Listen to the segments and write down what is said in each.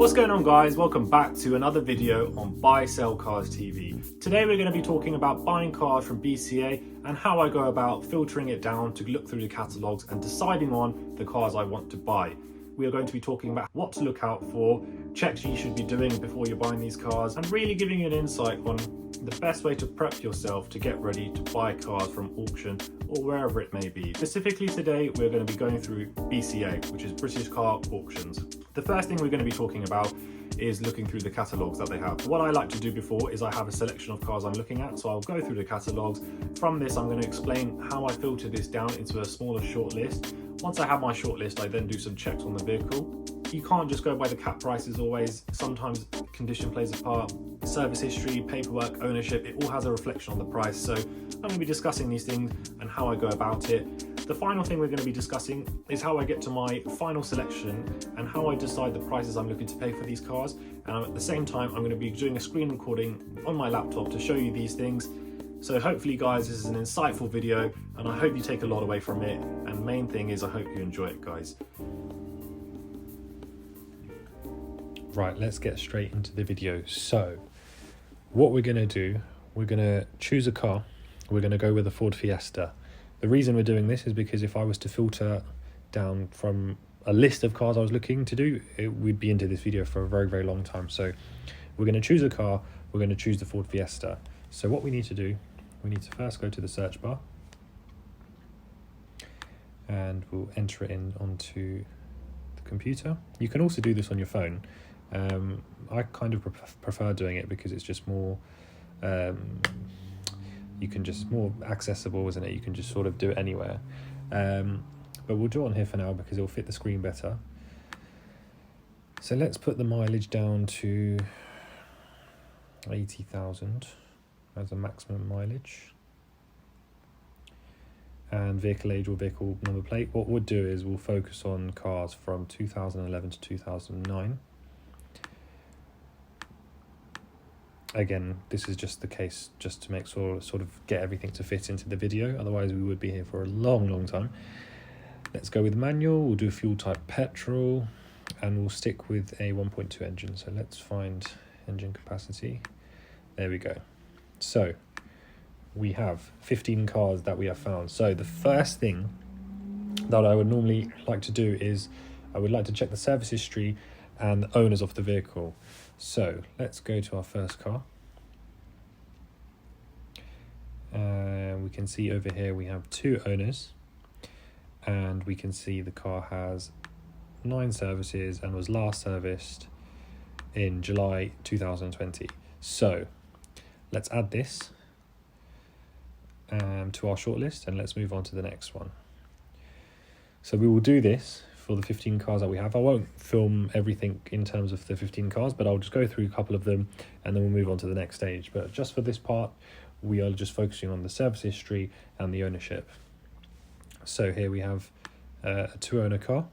What's going on, guys? Welcome back to another video on Buy Sell Cars TV. Today we're going to be talking about buying cars from BCA and how I go about filtering it down to look through the catalogues and deciding on the cars I want to buy. We are going to be talking about what to look out for, checks you should be doing before you're buying these cars, and really giving you an insight on the best way to prep yourself to get ready to buy cars from auction or wherever it may be. Specifically today, we're going to be going through BCA, which is British Car Auctions. The first thing we're going to be talking about is looking through the catalogues that they have. What I like to do before is I have a selection of cars I'm looking at, so I'll go through the catalogues. From this, I'm going to explain how I filter this down into a smaller short list. Once I have my short list, I then do some checks on the vehicle. You can't just go by the cap prices always. Sometimes condition plays a part. Service history, paperwork, ownership, it all has a reflection on the price. So I'm going to be discussing these things and how I go about it. The final thing we're going to be discussing is how I get to my final selection and how I decide the prices I'm looking to pay for these cars. And at the same time, I'm going to be doing a screen recording on my laptop to show you these things. So hopefully, guys, this is an insightful video and I hope you take a lot away from it. And main thing is I hope you enjoy it, guys. Right, let's get straight into the video. So what we're going to do, we're going to choose a car. We're going to go with a Ford Fiesta. The reason we're doing this is because if I was to filter down from a list of cars I was looking to do, we'd be into this video for a very, very long time. So we're going to choose a car. We're going to choose the Ford Fiesta. So what we need to do, we need to first go to the search bar and we'll enter it in onto the computer. You can also do this on your phone. I kind of prefer doing it because it's just more, more accessible, isn't it? You can just sort of do it anywhere. But we'll do it on here for now because it'll fit the screen better. So let's put the mileage down to 80,000 as a maximum mileage. And vehicle age or vehicle number plate. What we'll do is we'll focus on cars from 2011 to 2009. Again, this is just the case just to make sort of get everything to fit into the video. Otherwise, we would be here for a long, long time. Let's go with manual. We'll do fuel type petrol, and we'll stick with a 1.2 engine. So let's find engine capacity. There we go. So we have 15 cars that we have found. So the first thing that I would normally like to do is I would like to check the service history and the owners of the vehicle. So let's go to our first car. We can see over here we have 2 owners, and we can see the car has 9 services and was last serviced in July 2020. So let's add this to our shortlist and let's move on to the next one. So we will do this for the 15 cars that we have. I won't film everything in terms of the 15 cars, but I'll just go through a couple of them and then we'll move on to the next stage. But just for this part, we are just focusing on the service history and the ownership. So here we have a 2-owner car,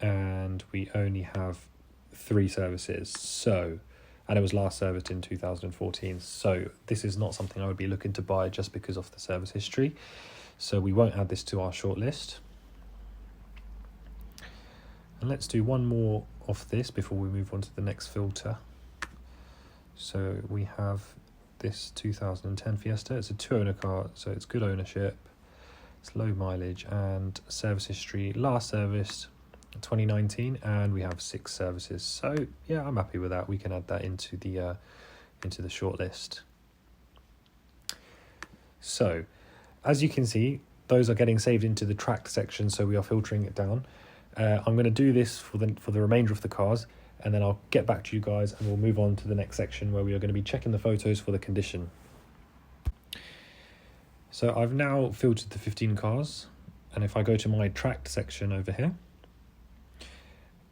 and we only have 3 services. So, and it was last serviced in 2014. So this is not something I would be looking to buy just because of the service history. So we won't add this to our shortlist. And let's do one more of this before we move on to the next filter. So we have this 2010 Fiesta. It's a 2-owner car, so it's good ownership. It's low mileage and service history. Last serviced 2019, and we have 6 services. So yeah, I'm happy with that. We can add that into the shortlist. So as you can see, those are getting saved into the tracked section, so we are filtering it down. I'm going to do this for the remainder of the cars, and then I'll get back to you guys and we'll move on to the next section where we are going to be checking the photos for the condition. So I've now filtered the 15 cars, and if I go to my tracked section over here,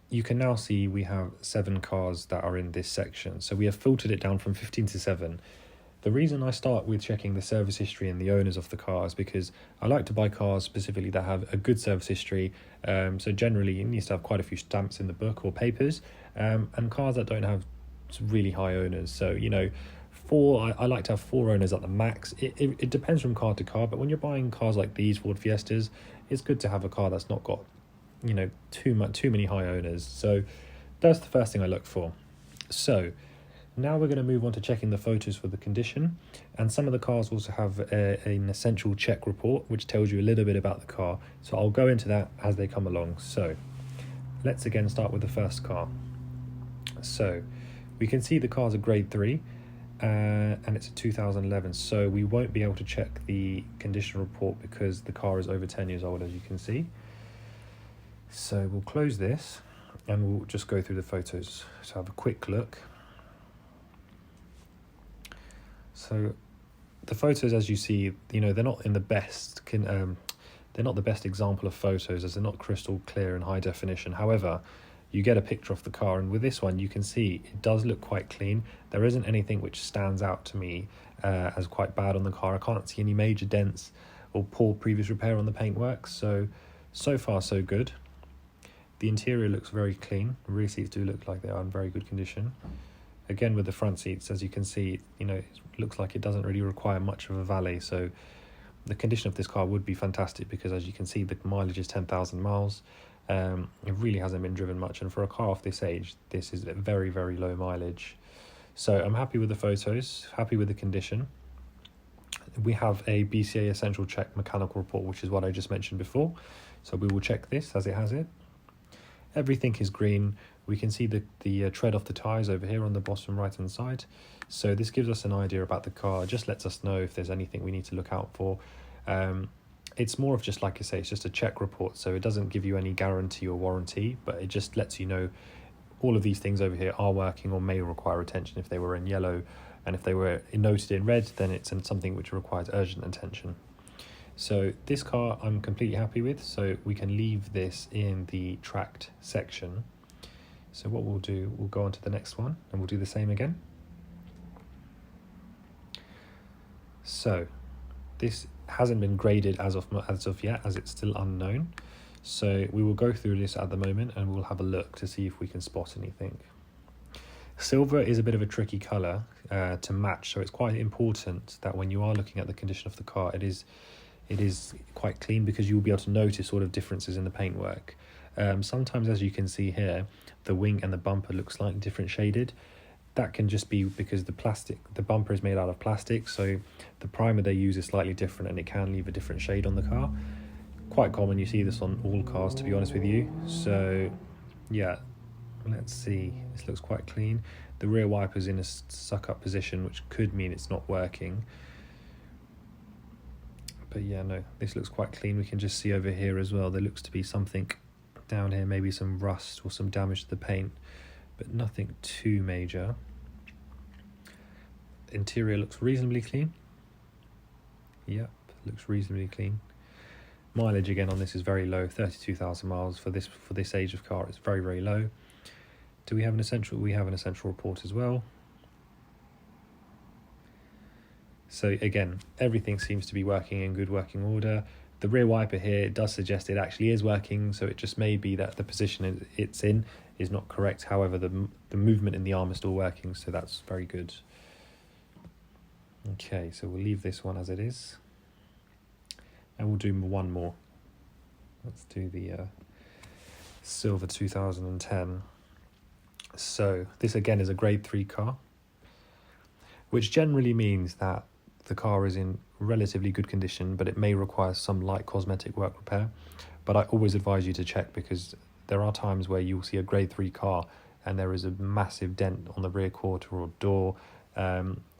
you can now see we have 7 cars that are in this section. So we have filtered it down from 15 to 7. The reason I start with checking the service history and the owners of the car is because I like to buy cars specifically that have a good service history. So generally it needs to have quite a few stamps in the book or papers, and cars that don't have really high owners. So, you know, I like to have 4 owners at the max. It depends from car to car, but when you're buying cars like these Ford Fiestas, it's good to have a car that's not got, you know, too many high owners. So That's the first thing I look for. So now we're going to move on to checking the photos for the condition, and some of the cars also have an essential check report which tells you a little bit about the car, so I'll go into that as they come along. So let's again start with the first car. So we can see the car's a grade 3 and it's a 2011, so we won't be able to check the condition report because the car is over 10 years old, as you can see. So we'll close this and we'll just go through the photos. So have a quick look. So the photos, as you see, you know, they're not in the best they're not the best example of photos, as they're not crystal clear and high definition. However, you get a picture of the car, and with this one you can see it does look quite clean. There isn't anything which stands out to me as quite bad on the car. I can't see any major dents or poor previous repair on the paintwork, so far so good. The interior looks very clean. The rear seats do look like they are in very good condition. Again, with the front seats, as you can see, you know, it looks like it doesn't really require much of a valet, so the condition of this car would be fantastic because, as you can see, the mileage is 10,000 miles. It really hasn't been driven much, and for a car of this age, this is very, very low mileage. So I'm happy with the photos, happy with the condition. We have a BCA Essential Check mechanical report, which is what I just mentioned before, so we will check this as it has it. Everything is green. We can see the tread of the tyres over here on the bottom right hand side, so this gives us an idea about the car. It just lets us know if there's anything we need to look out for. It's more of just, like I say, it's just a check report, so it doesn't give you any guarantee or warranty, but it just lets you know all of these things over here are working or may require attention if they were in yellow, and if they were noted in red, then it's something which requires urgent attention. So this car I'm completely happy with, so we can leave this in the tracked section. So what we'll do, we'll go on to the next one and we'll do the same again. So this hasn't been graded as of yet, as it's still unknown. So we will go through this at the moment and we'll have a look to see if we can spot anything. Silver is a bit of a tricky colour to match, so it's quite important that when you are looking at the condition of the car, it is quite clean, because you'll be able to notice sort of differences in the paintwork. Sometimes, as you can see here, the wing and the bumper look slightly different shaded. That can just be because the bumper is made out of plastic, so the primer they use is slightly different and it can leave a different shade on the car. Quite common, you see this on all cars, to be honest with you. So yeah, let's see, this looks quite clean. The rear wiper's in a suck-up position, which could mean it's not working. But yeah, no, this looks quite clean. We can just see over here as well, there looks to be something down here, maybe some rust or some damage to the paint, but nothing too major. Interior looks reasonably clean. Yep, looks reasonably clean. Mileage again on this is very low, 32,000 miles for this age of car. It's very, very low. Do we have an essential? We have an essential report as well. So again, everything seems to be working in good working order. The rear wiper here does suggest it actually is working, so it just may be that the position it's in is not correct. However, the movement in the arm is still working, so that's very good. Okay, so we'll leave this one as it is. And we'll do one more. Let's do the silver 2010. So this again is a grade 3 car, which generally means that the car is in relatively good condition, but it may require some light cosmetic work repair. But I always advise you to check, because there are times where you'll see a grade 3 car and there is a massive dent on the rear quarter or door.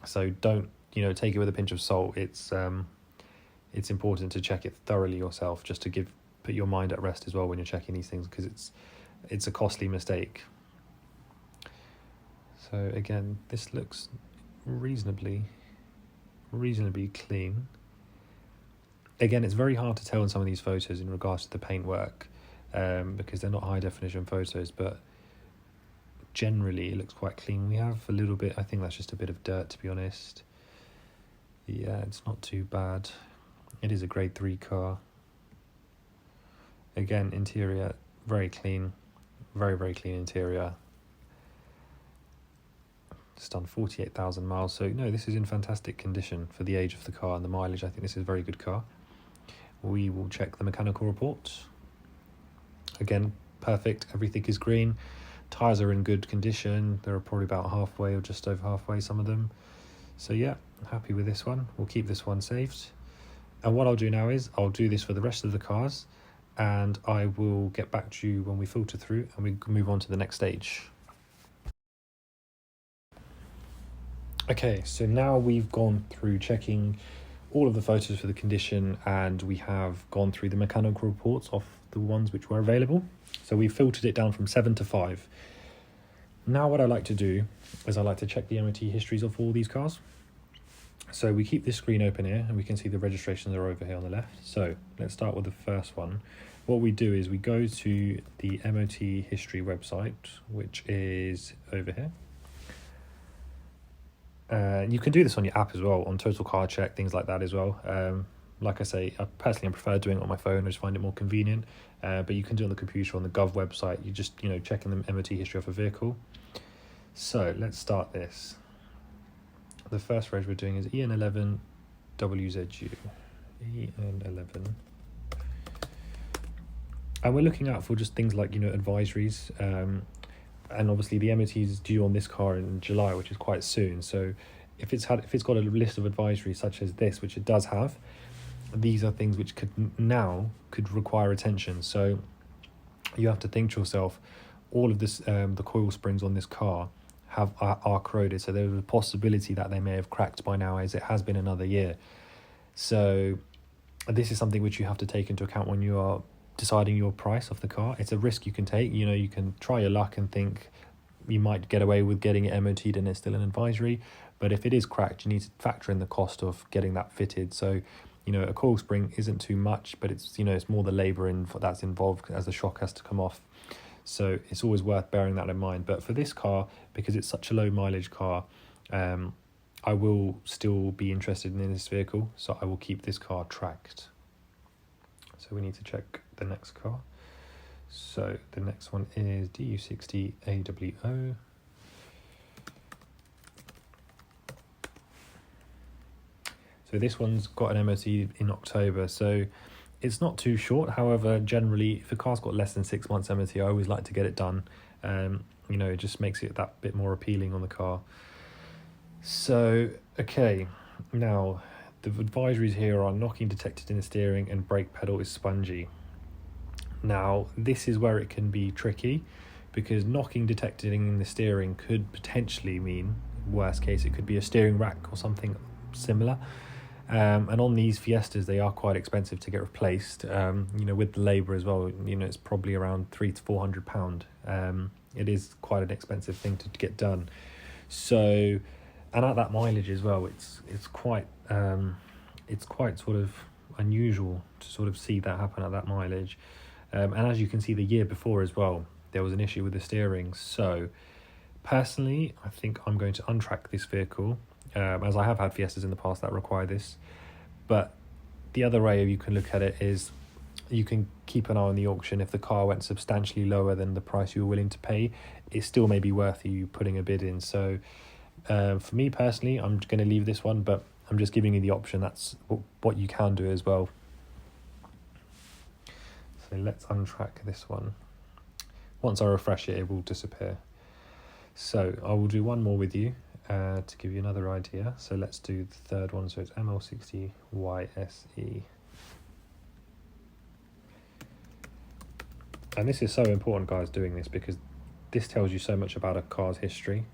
So don't, take it with a pinch of salt. It's important to check it thoroughly yourself, just to put your mind at rest as well when you're checking these things, because it's a costly mistake. So again, this looks reasonably clean. Again, it's very hard to tell in some of these photos in regards to the paintwork, because they're not high definition photos, but generally it looks quite clean. We have a little bit, I think that's just a bit of dirt, to be honest. Yeah, it's not too bad. It is a grade 3 car. Again, interior very clean, very, very clean interior. It's done 48,000 miles, so no, this is in fantastic condition for the age of the car and the mileage. I think this is a very good car. We will check the mechanical report. Again, perfect, everything is green. Tyres are in good condition. They're probably about halfway or just over halfway, some of them. So yeah, happy with this one. We'll keep this one saved. And what I'll do now is I'll do this for the rest of the cars, and I will get back to you when we filter through and we can move on to the next stage. Okay, so now we've gone through checking all of the photos for the condition, and we have gone through the mechanical reports of the ones which were available. So we filtered it down from 7 to 5. Now what I like to do is I like to check the MOT histories of all these cars. So we keep this screen open here and we can see the registrations are over here on the left. So let's start with the first one. What we do is we go to the MOT History website, which is over here. You can do this on your app as well, on Total Car Check, things like that as well. Like I say, I personally prefer doing it on my phone. I just find it more convenient. But you can do it on the computer, on the Gov website. You just, checking the MOT history of a vehicle. So let's start this. The first reg we're doing is EN11 WZU. EN11. And we're looking out for just things like, advisories. And obviously the MOT is due on this car in July, which is quite soon. So if it's got a list of advisories such as this, which it does have, these are things which could require attention. So you have to think to yourself, all of this, the coil springs on this car are corroded. So there's a possibility that they may have cracked by now, as it has been another year. So this is something which you have to take into account when you are deciding your price of the car. It's a risk you can take. You can try your luck and think you might get away with getting it MOT'd and it's still an advisory. But if it is cracked, you need to factor in the cost of getting that fitted. So a coil spring isn't too much, but it's it's more the labour that's involved as the shock has to come off. So it's always worth bearing that in mind. But for this car, because it's such a low mileage car, I will still be interested in this vehicle. So I will keep this car tracked. So we need to check the next car. So the next one is DU60 AWO. So this one's got an MOT in October, so it's not too short. However, generally, if a car's got less than 6 months MOT, I always like to get it done. It just makes it that bit more appealing on the car. So, okay, now the advisories here are knocking detected in the steering and brake pedal is spongy. Now, this is where it can be tricky, because knocking detected in the steering could potentially mean, worst case, it could be a steering rack or something similar. And on these Fiestas, they are quite expensive to get replaced. With the labour as well, it's probably around £300 to £400. It is quite an expensive thing to get done. So, and at that mileage as well, it's quite sort of unusual to sort of see that happen at that mileage. And as you can see, the year before as well, there was an issue with the steering. So, personally, I think I'm going to untrack this vehicle. As I have had Fiestas in the past that require this. But the other way you can look at it is you can keep an eye on the auction. If the car went substantially lower than the price you were willing to pay, it still may be worth you putting a bid in. So for me personally, I'm going to leave this one, but I'm just giving you the option. That's what you can do as well. So let's untrack this one. Once I refresh it, it will disappear. So I will do one more with you. To give you another idea, so let's do the third one. So it's ML60YSE, and this is so important, guys, doing this, because this tells you so much about a car's history.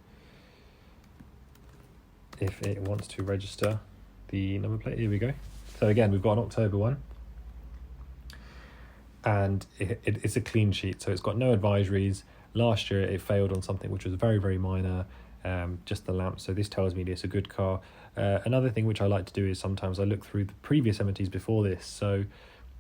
If it wants to register the number plate, here we go. So again, we've got an October one, and it's a clean sheet, so it's got no advisories. Last year it failed on something which was very, very minor. Just the lamp. So this tells me it's a good car. Another thing which I like to do is sometimes I look through the previous MOTs before this. So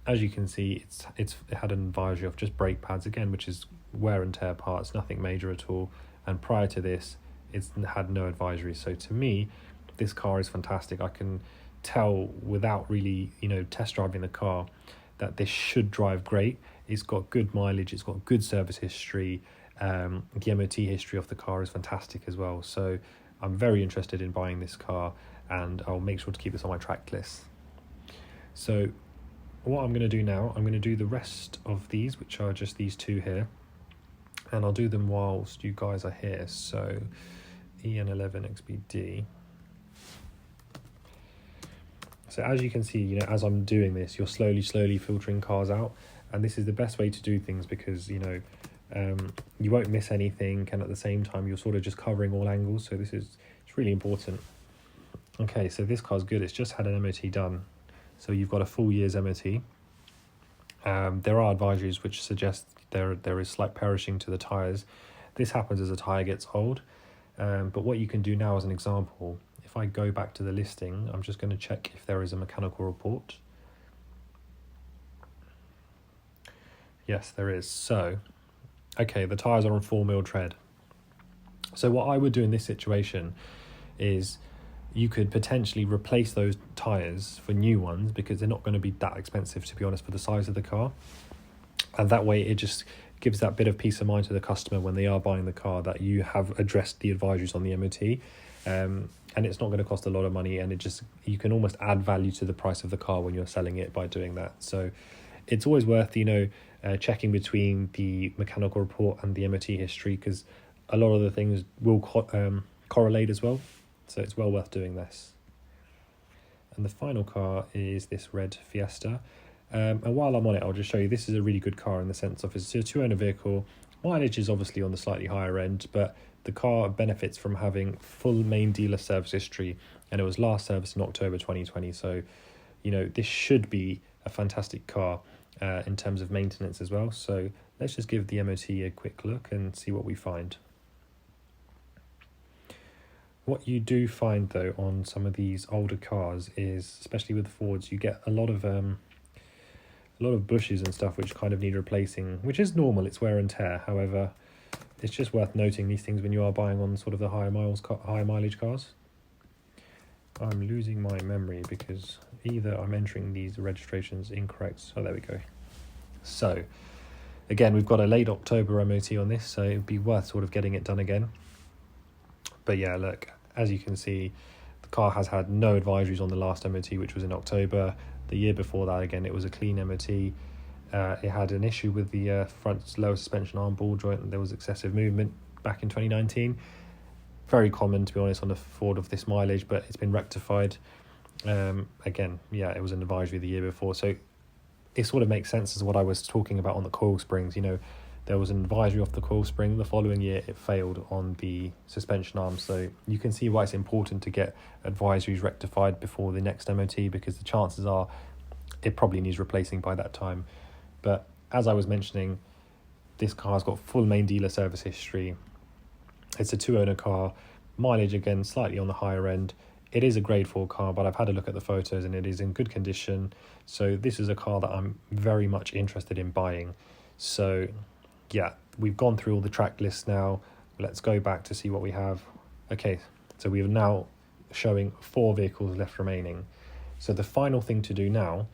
as you can see, it had an advisory of just brake pads again, which is wear and tear parts, nothing major at all. And prior to this, it's had no advisory. So to me, this car is fantastic. I can tell without really test driving the car that this should drive great. It's got good mileage. It's got good service history. The MOT history of the car is fantastic as well. So I'm very interested in buying this car, and I'll make sure to keep this on my track list. So what I'm going to do now, I'm going to do the rest of these, which are just these two here, and I'll do them whilst you guys are here. So EN11XBD. So as you can see, you know, as I'm doing this, you're slowly filtering cars out, and this is the best way to do things because, you know, you won't miss anything, and at the same time you're sort of just covering all angles. So it's really important. Okay, so this car's good. It's just had an MOT done, so you've got a full year's MOT. There are advisories which suggest there is slight perishing to the tyres. This happens as a tyre gets old, but what you can do now as an example, if I go back to the listing, I'm just going to check if there is a mechanical report. Yes, there is. So, okay, the tyres are on 4mm tread. So what I would do in this situation is you could potentially replace those tyres for new ones, because they're not going to be that expensive, to be honest, for the size of the car. And that way it just gives that bit of peace of mind to the customer when they are buying the car, that you have addressed the advisories on the MOT. And it's not going to cost a lot of money, and you can almost add value to the price of the car when you're selling it by doing that. So it's always worth, you know, checking between the mechanical report and the MOT history, because a lot of the things will correlate as well. So it's well worth doing this. And the final car is this red Fiesta. And while I'm on it, I'll just show you, this is a really good car in the sense of it's a 2-owner vehicle. Mileage is obviously on the slightly higher end, but the car benefits from having full main dealer service history, and it was last serviced in October 2020. So, you know, this should be a fantastic car in terms of maintenance as well. So let's just give the MOT a quick look and see what we find. What you do find though on some of these older cars is, especially with Fords, you get a lot of bushes and stuff which kind of need replacing, which is normal, it's wear and tear. However, it's just worth noting these things when you are buying on sort of the higher mileage cars. I'm losing my memory because either I'm entering these registrations incorrect. Oh, there we go. So again, we've got a late October MOT on this, so it'd be worth sort of getting it done again. But yeah, look, as you can see, the car has had no advisories on the last MOT, which was in October. The year before that, again, it was a clean MOT. It had an issue with the front lower suspension arm ball joint, and there was excessive movement back in 2019. Very common, to be honest, on a Ford of this mileage, but it's been rectified. Again, yeah, it was an advisory the year before. So it sort of makes sense as what I was talking about on the coil springs. You know, there was an advisory off the coil spring. The following year, it failed on the suspension arm. So you can see why it's important to get advisories rectified before the next MOT, because the chances are it probably needs replacing by that time. But as I was mentioning, this car's got full main dealer service history. It's a 2-owner car. Mileage, again, slightly on the higher end. It is a grade 4 car, but I've had a look at the photos and it is in good condition. So this is a car that I'm very much interested in buying. So yeah, we've gone through all the track lists now. Let's go back to see what we have. Okay, so we are now showing 4 vehicles left remaining. So the final thing to do now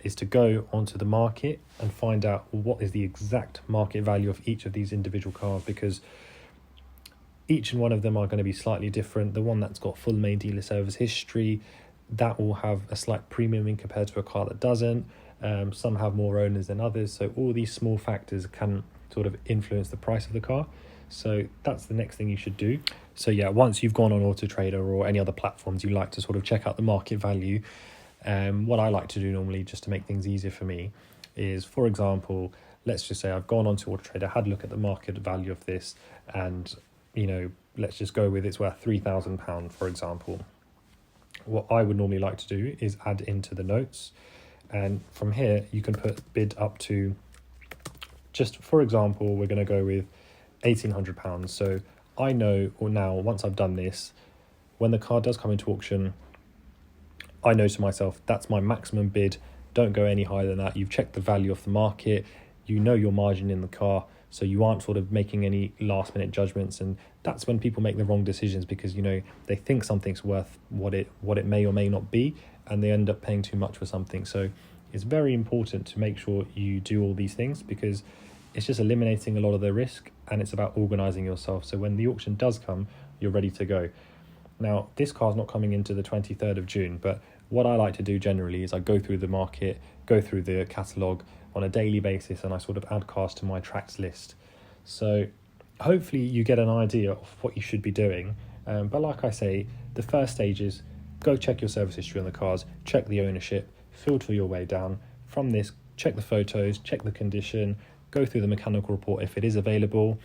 is to go onto the market and find out what is the exact market value of each of these individual cars, because each and one of them are going to be slightly different. The one that's got full main dealer service history, that will have a slight premium in compared to a car that doesn't. Some have more owners than others, so all these small factors can sort of influence the price of the car. So that's the next thing you should do. So yeah, once you've gone on Auto Trader or any other platforms, you like to sort of check out the market value. What I like to do normally, just to make things easier for me, is, for example, let's just say I've gone on to Auto Trader, had a look at the market value of this, and you know, let's just go with it's worth £3,000, for example. What I would normally like to do is add into the notes, and from here you can put bid up to, just for example, we're going to go with £1,800. So I know, or now once I've done this, when the car does come into auction, I know to myself that's my maximum bid. Don't go any higher than that. You've checked the value of the market, you know your margin in the car, so you aren't sort of making any last minute judgments. And that's when people make the wrong decisions, because you know they think something's worth what it may or may not be, and they end up paying too much for something. So it's very important to make sure you do all these things, because it's just eliminating a lot of the risk, and it's about organizing yourself, so when the auction does come, you're ready to go. Now, this car's not coming into the 23rd of June, but what I like to do generally is I go through the market, go through the catalogue on a daily basis, and I sort of add cars to my tracks list. So hopefully you get an idea of what you should be doing. But like I say, the first stage is go check your service history on the cars, check the ownership, filter your way down. From this, check the photos, check the condition, go through the mechanical report if it is available.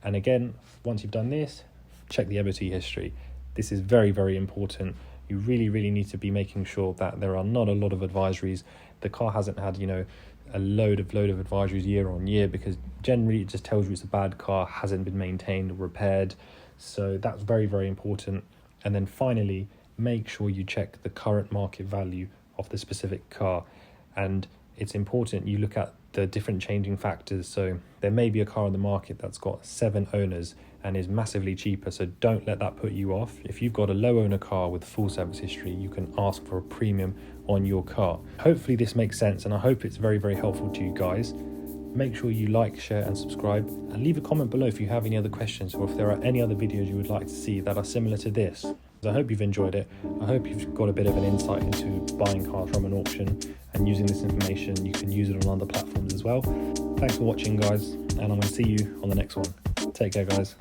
And again, once you've done this, check the MOT history. This is very, very important. You really need to be making sure that there are not a lot of advisories. The car hasn't had, a load of advisories year on year, because generally it just tells you it's a bad car, hasn't been maintained or repaired. So that's very, very important. And then finally, make sure you check the current market value of the specific car. And it's important you look at the different changing factors. So there may be a car on the market that's got 7 owners and is massively cheaper, so don't let that put you off. If you've got a low owner car with full service history, you can ask for a premium on your car. Hopefully this makes sense, and I hope it's very, very helpful to you guys. Make sure you like, share and subscribe, and leave a comment below if you have any other questions, or if there are any other videos you would like to see that are similar to this. I hope you've enjoyed it. I hope you've got a bit of an insight into buying cars from an auction, and using this information you can use it on other platforms as well. Thanks for watching, guys, and I'm going to see you on the next one. Take care, guys.